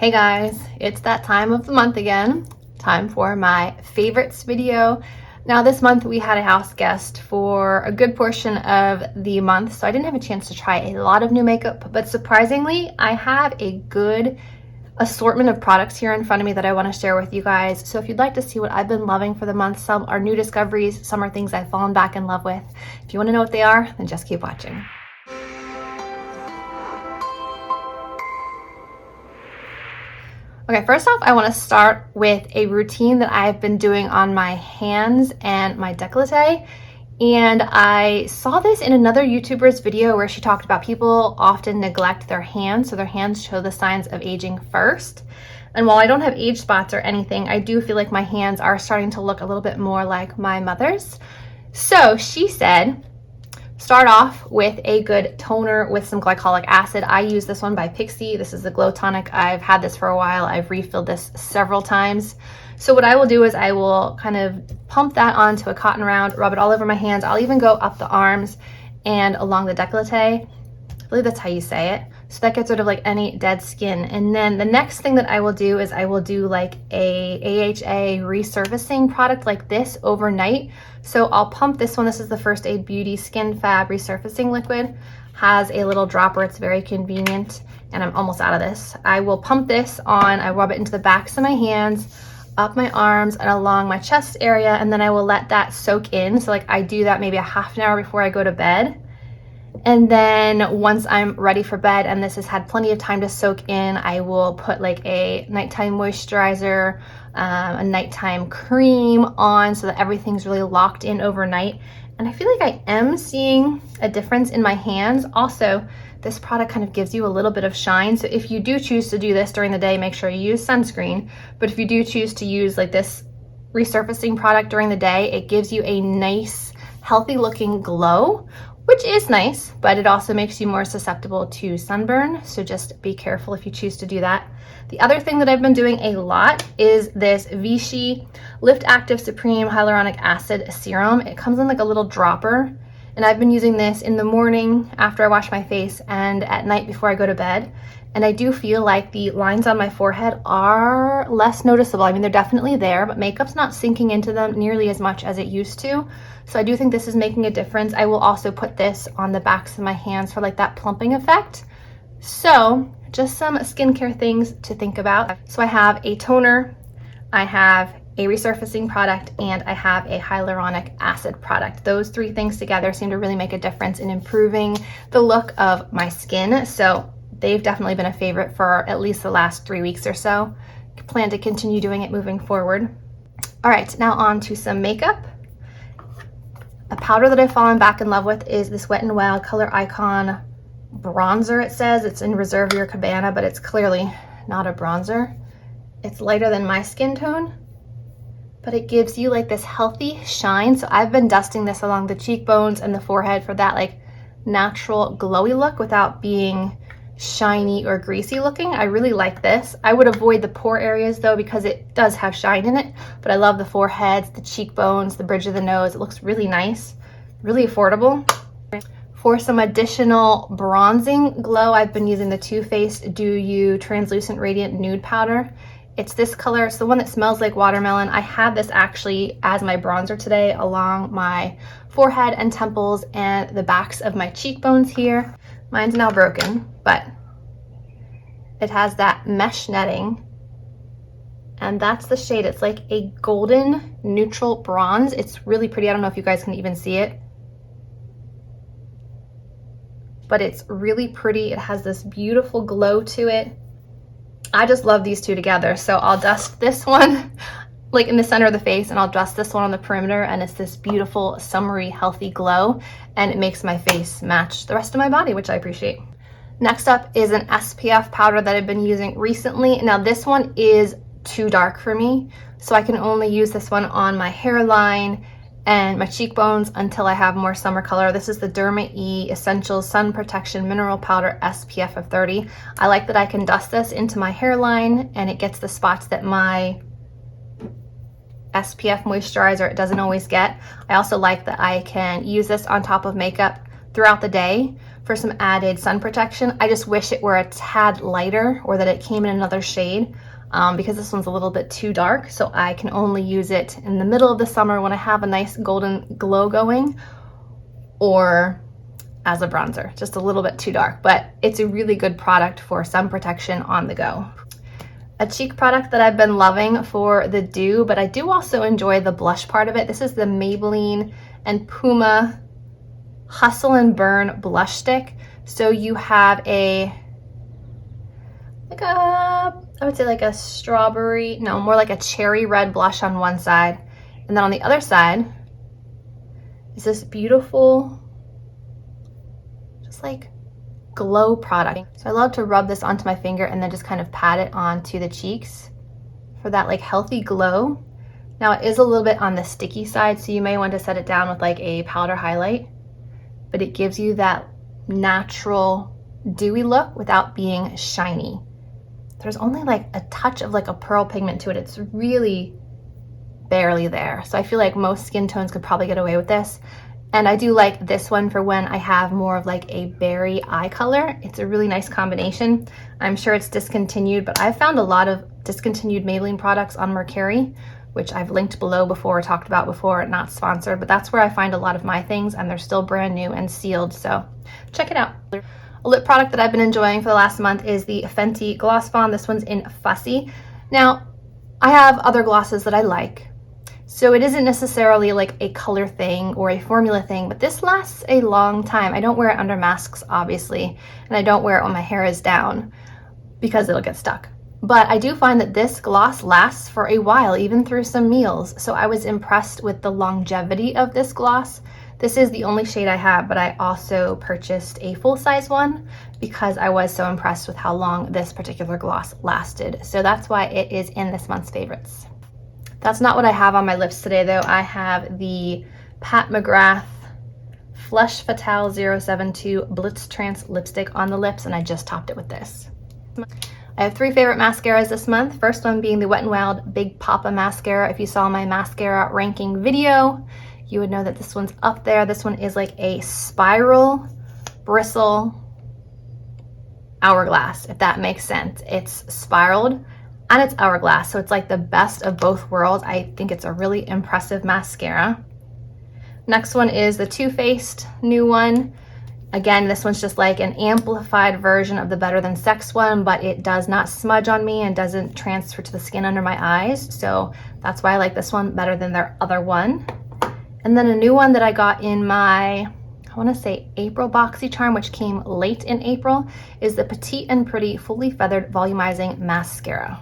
Hey guys, it's that time of the month again. Time for my favorites video. Now this month we had a house guest for a good portion of the month, so I didn't have a chance to try a lot of new makeup, but surprisingly, I have a good assortment of products here in front of me that I want to share with you guys. So if you'd like to see what I've been loving for the month, some are new discoveries, some are things I've fallen back in love with. If you want to know what they are, then just keep watching. Okay, first off, I want to start with a routine that I've been doing on my hands and my décolleté. And I saw this in another YouTuber's video where she talked about people often neglect their hands, so their hands show the signs of aging first. And while I don't have age spots or anything, I do feel like my hands are starting to look a little bit more like my mother's. So she said, start off with a good toner with some glycolic acid. I use this one by Vichy. This is the Glow Tonic. I've had this for a while. I've refilled this several times. So what I will do is I will kind of pump that onto a cotton round, rub it all over my hands. I'll even go up the arms and along the décolleté. I believe that's how you say it. So that gets rid of like any dead skin. And then the next thing that I will do is I will do like a AHA resurfacing product like this overnight. So I'll pump this one. This is the First Aid Beauty Skin Fab Resurfacing Liquid. Has a little dropper. It's very convenient. And I'm almost out of this. I will pump this on. I rub it into the backs of my hands, up my arms and along my chest area. And then I will let that soak in. So like I do that maybe a half an hour before I go to bed. And then once I'm ready for bed and this has had plenty of time to soak in, I will put like a nighttime moisturizer, a nighttime cream on so that everything's really locked in overnight. And I feel like I am seeing a difference in my hands. Also, this product kind of gives you a little bit of shine. So if you do choose to do this during the day, make sure you use sunscreen. But if you do choose to use like this resurfacing product during the day, it gives you a nice, healthy looking glow, which is nice, but it also makes you more susceptible to sunburn. So just be careful if you choose to do that. The other thing that I've been doing a lot is this Vichy Lift Active Supreme Hyaluronic Acid Serum. It comes in like a little dropper, and I've been using this in the morning after I wash my face and at night before I go to bed. And I do feel like the lines on my forehead are less noticeable. I mean, they're definitely there, but makeup's not sinking into them nearly as much as it used to. So I do think this is making a difference. I will also put this on the backs of my hands for like that plumping effect. So just some skincare things to think about. So I have a toner, I have a resurfacing product, and I have a hyaluronic acid product. Those three things together seem to really make a difference in improving the look of my skin. So they've definitely been a favorite for at least the last 3 weeks or so. I plan to continue doing it moving forward. All right, now on to some makeup. A powder that I've fallen back in love with is this Wet n Wild Color Icon bronzer. It says it's in Reserve Your Cabana, but it's clearly not a bronzer. It's lighter than my skin tone, but it gives you like this healthy shine. So I've been dusting this along the cheekbones and the forehead for that like natural glowy look without being shiny or greasy looking. I really like this. I would avoid the pore areas though because it does have shine in it, but I love the foreheads, the cheekbones, the bridge of the nose. It looks really nice, really affordable. For some additional bronzing glow, I've been using the Too Faced Do You Translucent Radiant Nude Powder. It's this color. It's the one that smells like watermelon. I have this actually as my bronzer today along my forehead and temples and the backs of my cheekbones here. Mine's now broken, but it has that mesh netting, and that's the shade. It's like a golden neutral bronze. It's really pretty. I don't know if you guys can even see it, but it's really pretty. It has this beautiful glow to it. I just love these two together. So I'll dust this one like in the center of the face, and I'll dust this one on the perimeter, and it's this beautiful summery healthy glow, and it makes my face match the rest of my body, which I appreciate. Next up is an SPF powder that I've been using recently. Now this one is too dark for me, so I can only use this one on my hairline and my cheekbones until I have more summer color. This is the Derma E Essentials Sun Protection Mineral Powder SPF of 30. I like that I can dust this into my hairline and it gets the spots that my SPF moisturizer doesn't always get. I also like that I can use this on top of makeup throughout the day for some added sun protection. I just wish it were a tad lighter or that it came in another shade because this one's a little bit too dark. So I can only use it in the middle of the summer when I have a nice golden glow going, or as a bronzer, just a little bit too dark, but it's a really good product for sun protection on the go. A cheek product that I've been loving for the dew, but I do also enjoy the blush part of it. This is the Maybelline and Puma Hustle and Burn blush stick. So you have I would say like a strawberry, no, more like a cherry red blush on one side. And then on the other side is this beautiful, just like glow product. So I love to rub this onto my finger and then just kind of pat it onto the cheeks for that like healthy glow. Now it is a little bit on the sticky side, so you may want to set it down with like a powder highlight, but it gives you that natural dewy look without being shiny. There's only like a touch of like a pearl pigment to it. It's really barely there. So I feel like most skin tones could probably get away with this. And I do like this one for when I have more of like a berry eye color. It's a really nice combination. I'm sure it's discontinued, but I've found a lot of discontinued Maybelline products on Mercari, which I've linked below before, talked about before, not sponsored, but that's where I find a lot of my things, and they're still brand new and sealed, so check it out. A lip product that I've been enjoying for the last month is the Fenty Gloss Bomb. This one's in Fussy. Now, I have other glosses that I like, so it isn't necessarily like a color thing or a formula thing, but this lasts a long time. I don't wear it under masks, obviously, and I don't wear it when my hair is down because it'll get stuck. But I do find that this gloss lasts for a while, even through some meals. So I was impressed with the longevity of this gloss. This is the only shade I have, but I also purchased a full-size one because I was so impressed with how long this particular gloss lasted. So that's why it is in this month's favorites. That's not what I have on my lips today, though. I have the Pat McGrath Flush Fatale 072 Blitz Trance lipstick on the lips, and I just topped it with this. I have 3 favorite mascaras this month. First one being the Wet n Wild Big Papa mascara. If you saw my mascara ranking video, you would know that this one's up there. This one is like a spiral bristle hourglass, if that makes sense. It's spiraled and it's hourglass, so it's like the best of both worlds. I think it's a really impressive mascara. Next one is the Too Faced new one. Again, this one's just like an amplified version of the Better Than Sex one, but it does not smudge on me and doesn't transfer to the skin under my eyes. So that's why I like this one better than their other one. And then a new one that I got in my, I want to say April BoxyCharm, which came late in April, is the Petite and Pretty Fully Feathered Volumizing Mascara.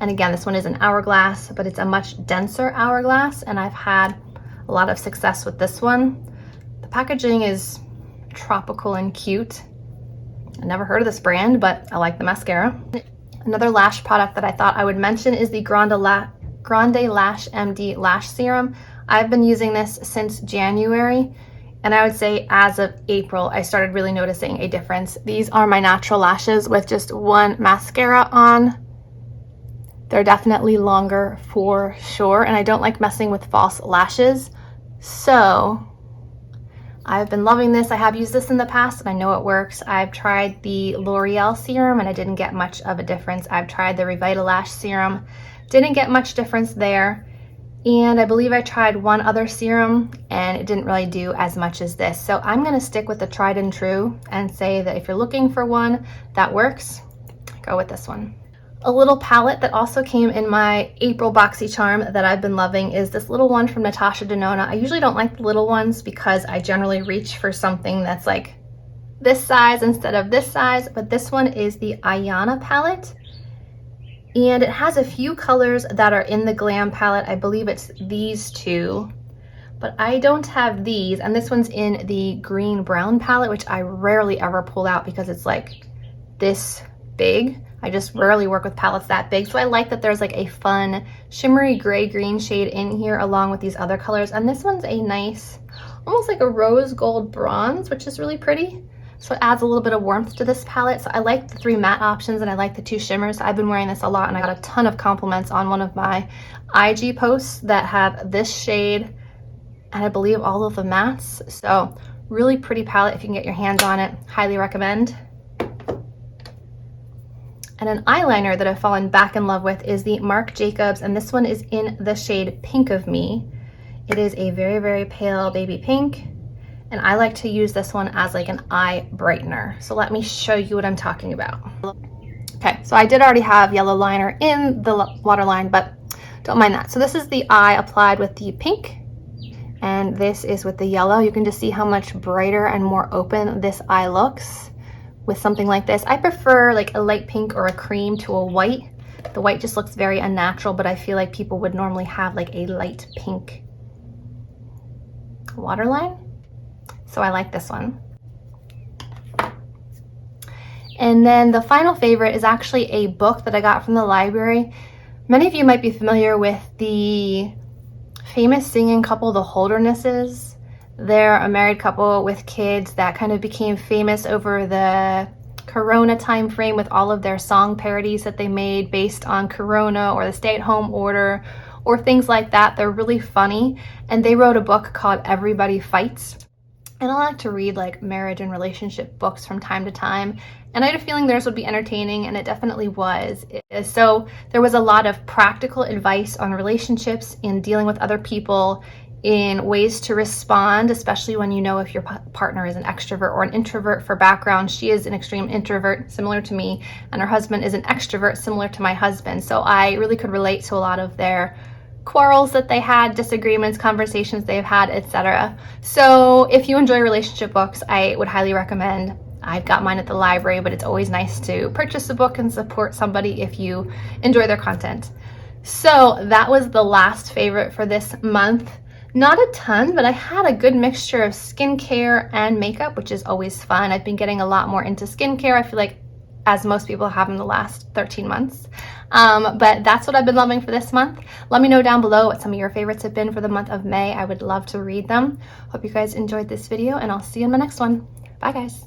And again, this one is an hourglass, but it's a much denser hourglass, and I've had a lot of success with this one. The packaging is tropical and cute. I never heard of this brand, but I like the mascara. Another lash product that I thought I would mention is the Grande Lash MD Lash Serum. I've been using this since January, and I would say as of April, I started really noticing a difference. These are my natural lashes with just one mascara on. They're definitely longer for sure, and I don't like messing with false lashes. So I've been loving this. I have used this in the past and I know it works. I've tried the L'Oreal serum and I didn't get much of a difference. I've tried the Revitalash serum, didn't get much difference there. And I believe I tried one other serum and it didn't really do as much as this. So I'm gonna stick with the tried and true and say that if you're looking for one that works, go with this one. A little palette that also came in my April BoxyCharm that I've been loving is this little one from Natasha Denona. I usually don't like the little ones because I generally reach for something that's like this size instead of this size, but this one is the Ayana palette. And it has a few colors that are in the Glam palette. I believe it's these two, but I don't have these. And this one's in the green brown palette, which I rarely ever pull out because it's like this big. I just rarely work with palettes that big. So I like that there's like a fun shimmery gray green shade in here along with these other colors. And this one's a nice, almost like a rose gold bronze, which is really pretty. So it adds a little bit of warmth to this palette. So I like the 3 matte options and I like the 2 shimmers. I've been wearing this a lot and I got a ton of compliments on one of my IG posts that have this shade and I believe all of the mattes. So Really pretty palette if you can get your hands on it. Highly recommend. And an eyeliner that I've fallen back in love with is the Marc Jacobs, and this one is in the shade Pink of Me. It is a very, very pale baby pink, and I like to use this one as like an eye brightener. So let me show you what I'm talking about. Okay, so I did already have yellow liner in the waterline, but don't mind that. So this is the eye applied with the pink, and this is with the yellow. You can just see how much brighter and more open this eye looks with something like this. I prefer like a light pink or a cream to a white. The white just looks very unnatural, but I feel like people would normally have like a light pink waterline. So I like this one. And then the final favorite is actually a book that I got from the library. Many of you might be familiar with the famous singing couple, the Holdernesses. They're a married couple with kids that kind of became famous over the Corona time frame with all of their song parodies that they made based on Corona or the stay-at-home order or things like that. They're really funny, and they wrote a book called Everybody Fights. And I like to read like marriage and relationship books from time to time, and I had a feeling theirs would be entertaining, and it definitely was. So there was a lot of practical advice on relationships and dealing with other people, in ways to respond, especially when you know if your partner is an extrovert or an introvert. For background, she is an extreme introvert, similar to me, and her husband is an extrovert, similar to my husband. So I really could relate to a lot of their quarrels that they had, disagreements, conversations they've had, etc. So if you enjoy relationship books, I would highly recommend. I've got mine at the library, but it's always nice to purchase a book and support somebody if you enjoy their content. So that was the last favorite for this month. Not a ton, but I had a good mixture of skincare and makeup, which is always fun. I've been getting a lot more into skincare, I feel like, as most people have in the last 13 months. But that's what I've been loving for this month. Let me know down below what some of your favorites have been for the month of May. I would love to read them. Hope you guys enjoyed this video, and I'll see you in my next one. Bye, guys.